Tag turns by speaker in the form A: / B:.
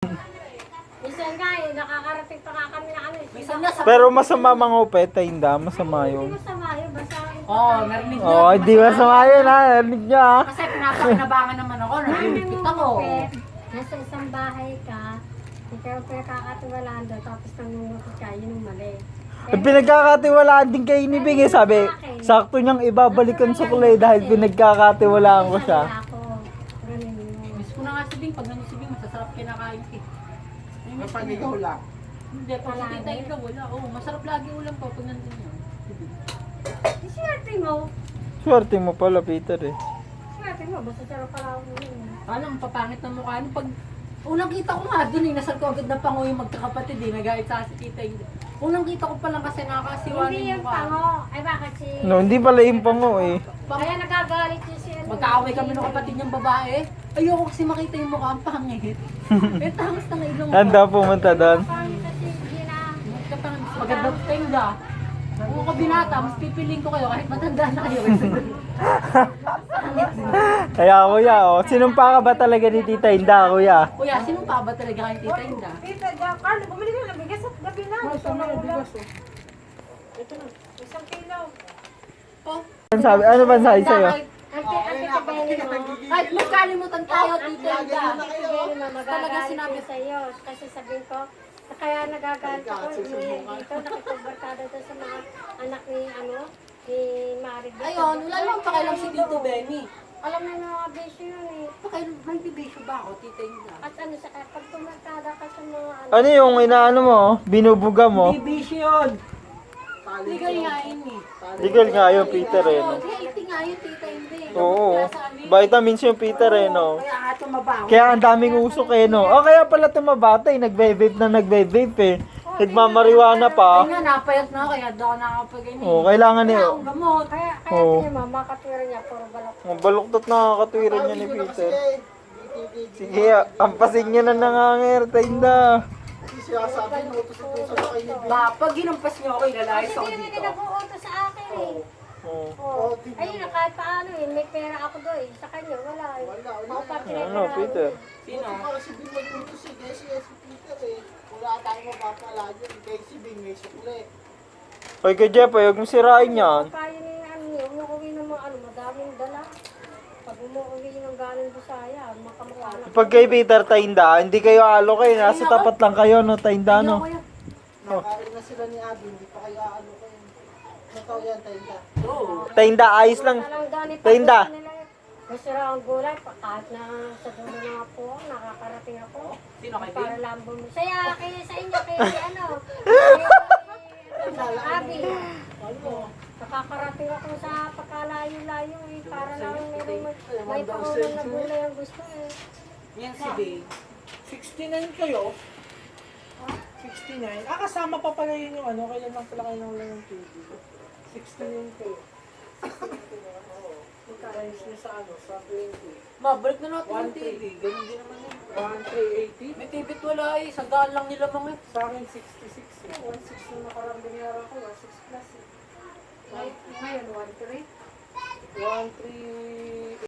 A: Minsan nga eh, nakakarating pa nga kami na ano eh.
B: Minsan nga sa...
C: Pero masama mangupit, tinda. Masama
A: Hindi
C: yun.
A: masama yun, basta...
B: Oo, narinig nyo.
C: Oo, hindi masama yun ha. Narinig nyo ha.
B: Kasi pinapakinabangan naman ako, nagpipit ako.
A: Nasa isang bahay ka, ikaw pinakakatiwalaan doon, tapos nangungupit ka, yun yung mali.
C: Pinagkakatiwalaan din kay Inibig eh. Sabi, sakto niyang ibabalikan sa kulay dahil pinagkakatiwalaan ko siya.
A: Ganun yun.
B: Miss ko na nga si Bing, pag nandun si Bing, masasarap kinakain eh.
D: Kapag ikaw lang.
B: Hindi, pag si Tita Ika, wala. Oo, masarap lagi ulam ko pag nandun yun.
A: Swerte mo.
C: Swerte mo pala, Peter eh.
A: Swerte mo, basta sarap pala ako yun.
B: Alam, papangit ng mukha. Ano pag... Unang kita ko nga dun eh, nasal ko agad ng pango yung magkakapatid eh, nagait sa si Tita Ika. Unang kita ko pa lang kasi nakakasiwa
A: Hindi yung pango. Ay bakit si...
C: No, hindi pala yung pango eh.
A: Kaya nagagalit yun si...
B: Magkaaway kami ng kapatid niyang babae. Ayoko kasi makita yung mukha ang pangit. Eh, tangos na ilong ko.
C: Handa pumunta doon.
A: Pangit kasi Gina.
B: Magkatangos. Magandang tinda. Kung ako binata, mas pipiling ko kayo kahit matanda na kayo.
C: Kaya kuya, oh, sinumpa ka ba talaga ni Tita Inda, kuya?
B: Kuya, sino pa ba talaga kayo Tita Inda?
A: Tita, Carlo, bumili ka ng bigas at gabi na. Gusto mo na ulam.
B: Ito na.
A: Isang kilo.
B: Oh,
C: Ano ba sabi sa'yo?
A: Ante Benny mo.
B: kahit magkalimutan tayo, Tita Inda.
A: Ante Benny mo,
B: Talaga
A: magagalit
B: sinabi
A: ko sa'yo. Kasi sabihin ko, kaya nagagalit ako dito, nakipagbarkada doon sa mga anak ni, ni Marig.
B: Ayun, wala lang pakialam si Tito Benny.
A: Alam na yung mga bisyo yun eh.
B: Pakialam, may bibisyo ba ako, Tita Inda?
A: At sa pag tumarkada ka sa mga
C: Ano yung inaano mo? Binubuga mo?
B: Bibisyo yun! Legal nga yun eh.
C: Legal nga yun, Peter eh, no?
B: Healthy nga yun, Tita Inda.
C: Oo. Vitamins yung Peter eh, no?
B: Kaya nga tumaba ako.
C: Kaya ang daming usok eh, no? O kaya pala tumabata eh, nagbe-vape na nagbe-vape eh. Nagmamariwana pa.
B: Ayun nga, napayat na ako, kaya daw ako nakapag-ganyan.
C: Oo, kailangan eh.
B: Wala akong gamot.
A: Kaya
C: Oo.
A: tingnan mo, makatwira niya, puro balak.
C: Ang baluktot nakakatwiran niya ni Peter. Sige, ampasin niya na nanganger, Tinda.
D: Sinasabi mo, utos-utosan na kayo ni Bing.
B: Ba, pag ginampas niyo ako, ilalayas ako
A: Kasi hindi
B: dito.
A: na nag-uuto sa akin eh.
C: Oo.
A: Oo. Ayun na, kahit paano eh, may pera ako doon eh. Sa kanya, wala eh.
D: Wala.
A: Ako pa
C: Ano, Peter?
B: Sino?
D: Buti pa si Bing mag-utos eh. Kasi si Peter eh. Wala tayong mapapala dyan. Kaya si Bing may sukle.
C: Hoy, kay Jeff, huwag mo sirain yan.
A: Kaya ni niya, umuwi ng mga madaming dala. Pag umuwi ng galing Busaya, makamukha
C: Pag kay Peter, Tinda, hindi kayo alo kayo. Nasa tapat lang kayo, no, Tinda, no?
D: Nakain na sila ni Abby. Hindi pa kayo aano kayo. Nataw yan, Tainda.
B: Oo.
C: Tinda, ayos lang. Tinda.
A: Gusto raw ang gulay, kahit na sa dulo na po, nakakarating ako.
B: Sino kay
A: Para
B: Bing?
A: lambong mo. Kaya sa inyo, kay Abi. Nakakarating ako sa pagkalayo-layo eh. Para lang may pangunan na gulay ang gusto eh.
B: Yan si Bing.
E: 69 kayo? 69? Ah, kasama pa pala yun yung ano, kaya lang pala kayo lang yung TV. 69 kayo. 69 kayo, oo. Times niya sa ano, sa 20.
B: Mabalik na natin yung TV. Ganun din naman yun.
E: 1380?
B: May TV wala eh. Sa daan lang nila mga.
E: Sa akin 66 eh. 16 na nakarang binayaran ko, 16 plus eh.
A: Ngayon, 1-3.
E: 13...